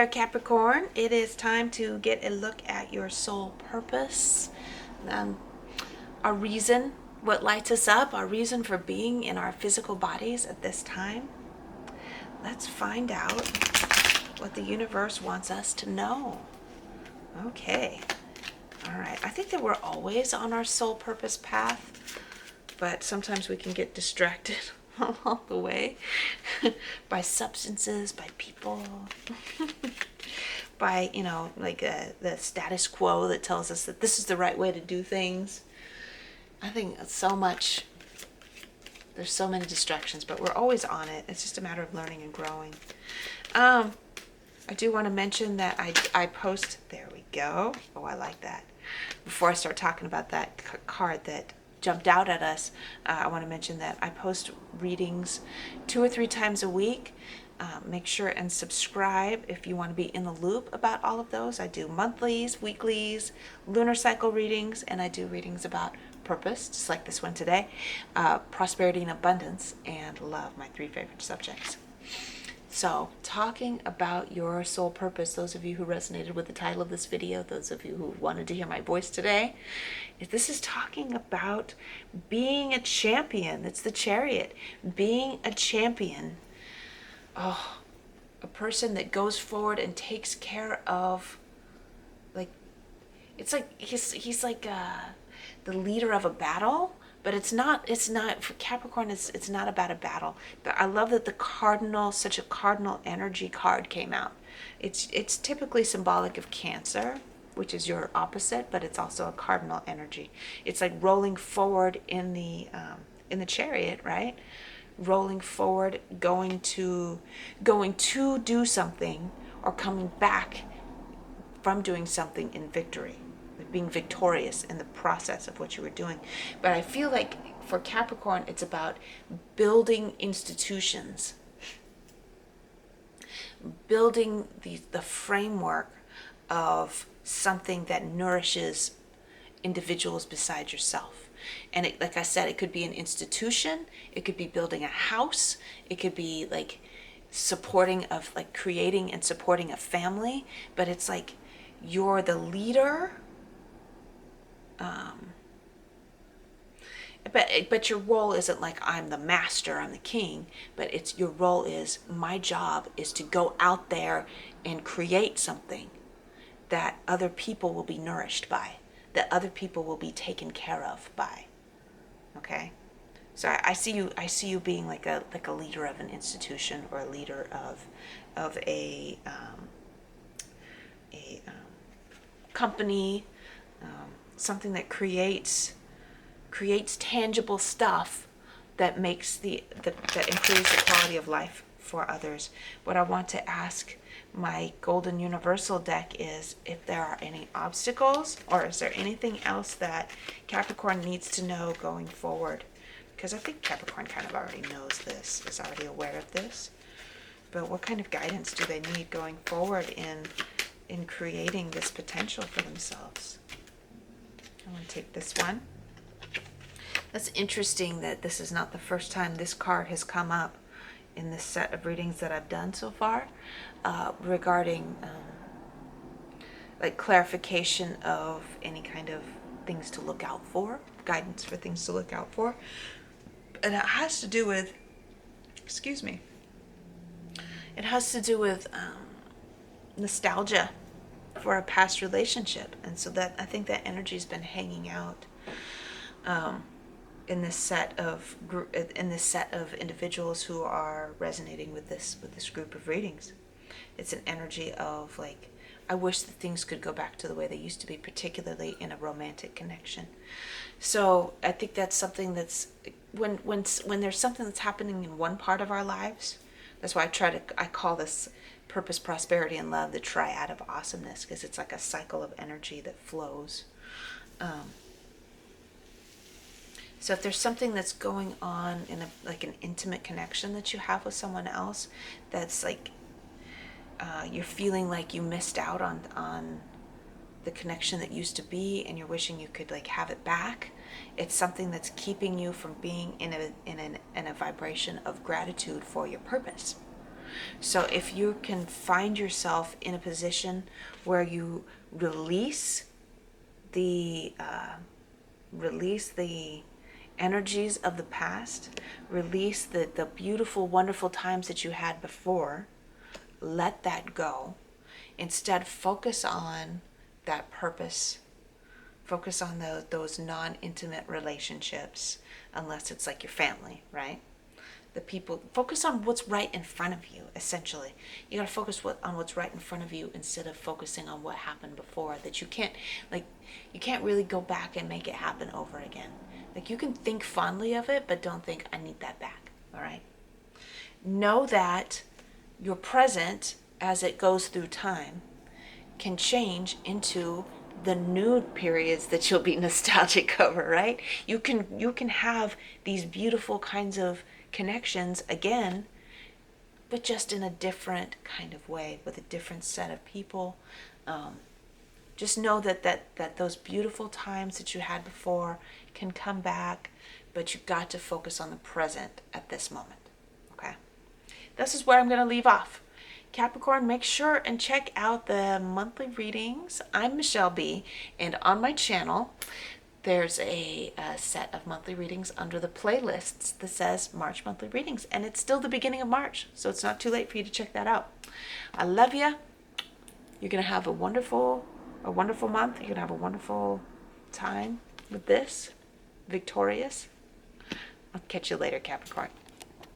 Capricorn. It is time to get a look at your soul purpose, um, our reason, what lights us up, our reason for being in our physical bodies at this time. Let's find out what the universe wants us to know. Okay. All right. I think that we're always on our soul purpose path, but sometimes we can get distracted along the way by substances, by people, by, the status quo that tells us that this is the right way to do things. I think there's so many distractions, but we're always on it. It's just a matter of learning and growing. I do want to mention that I post, there we go. Oh, I like that. Before I start talking about that card that jumped out at us, I want to mention that I post readings 2 or 3 times a week. Make sure and subscribe if you want to be in the loop about all of those. I do monthlies, weeklies, lunar cycle readings, and I do readings about purpose, just like this one today, prosperity and abundance, and love, my 3 favorite subjects. So, talking about your soul purpose, those of you who resonated with the title of this video, those of you who wanted to hear my voice today, this is talking about being a champion. It's the Chariot. Being a champion. Oh, a person that goes forward and takes care of, it's like he's like the leader of a battle. But it's not for Capricorn, it's not about a battle. But I love that such a cardinal energy card came out. It's typically symbolic of Cancer, which is your opposite, but it's also a cardinal energy. It's like rolling forward in the Chariot, right? Rolling forward, going to do something, or coming back from doing something in victory. Being victorious in the process of what you were doing. But I feel like for Capricorn, it's about building institutions, building the framework of something that nourishes individuals besides yourself. And like I said, it could be an institution, it could be building a house, it could be like creating and supporting a family, but it's like you're the leader. But your role isn't like I'm the master, I'm the king, but it's your role is, my job is to go out there and create something that other people will be nourished by, that other people will be taken care of by. Okay? So I see you being like a leader of an institution, or a leader of a company, something that creates tangible stuff that makes that improves the quality of life for others. What I want to ask my Golden Universal deck is if there are any obstacles, or is there anything else that Capricorn needs to know going forward? Because I think Capricorn kind of already knows this, is already aware of this. But what kind of guidance do they need going forward in creating this potential for themselves? I'm going to take this one. That's interesting that this is not the first time this card has come up in this set of readings that I've done so far, regarding like clarification of any kind of things to look out for, guidance for things to look out for. And it has to do with, it has to do with nostalgia for a past relationship. And so that, I think that energy's been hanging out in this set of individuals who are resonating with this group of readings. It's an energy of like, I wish that things could go back to the way they used to be, particularly in a romantic connection. So I think that's something that's when there's something that's happening in one part of our lives. That's why I call this purpose, prosperity, and love the triad of awesomeness, because it's like a cycle of energy that flows. So if there's something that's going on in an intimate connection that you have with someone else, that's like you're feeling like you missed out on the connection that used to be, and you're wishing you could like have it back. It's something that's keeping you from being in a vibration of gratitude for your purpose. So if you can find yourself in a position where you release the energies of the past, release the beautiful, wonderful times that you had before, let that go. Instead, focus on that purpose. Focus on those non-intimate relationships, unless it's like your family, right? The people, focus on what's right in front of you, essentially. You got to focus on what's right in front of you instead of focusing on what happened before, that you can't really go back and make it happen over again. Like, you can think fondly of it, but don't think, I need that back. All right? Know that your present, as it goes through time, can change into the new periods that you'll be nostalgic over, right? You can have these beautiful kinds of connections again, but just in a different kind of way, with a different set of people. Just know that those beautiful times that you had before can come back, but you've got to focus on the present at this moment. Okay? This is where I'm going to leave off. Capricorn, make sure and check out the monthly readings. I'm Michelle B, and on my channel, there's a set of monthly readings under the playlists that says March monthly readings, and it's still the beginning of March, so it's not too late for you to check that out. I love you. You're going to have a wonderful month. You're going to have a wonderful time with this. Victorious. I'll catch you later, Capricorn.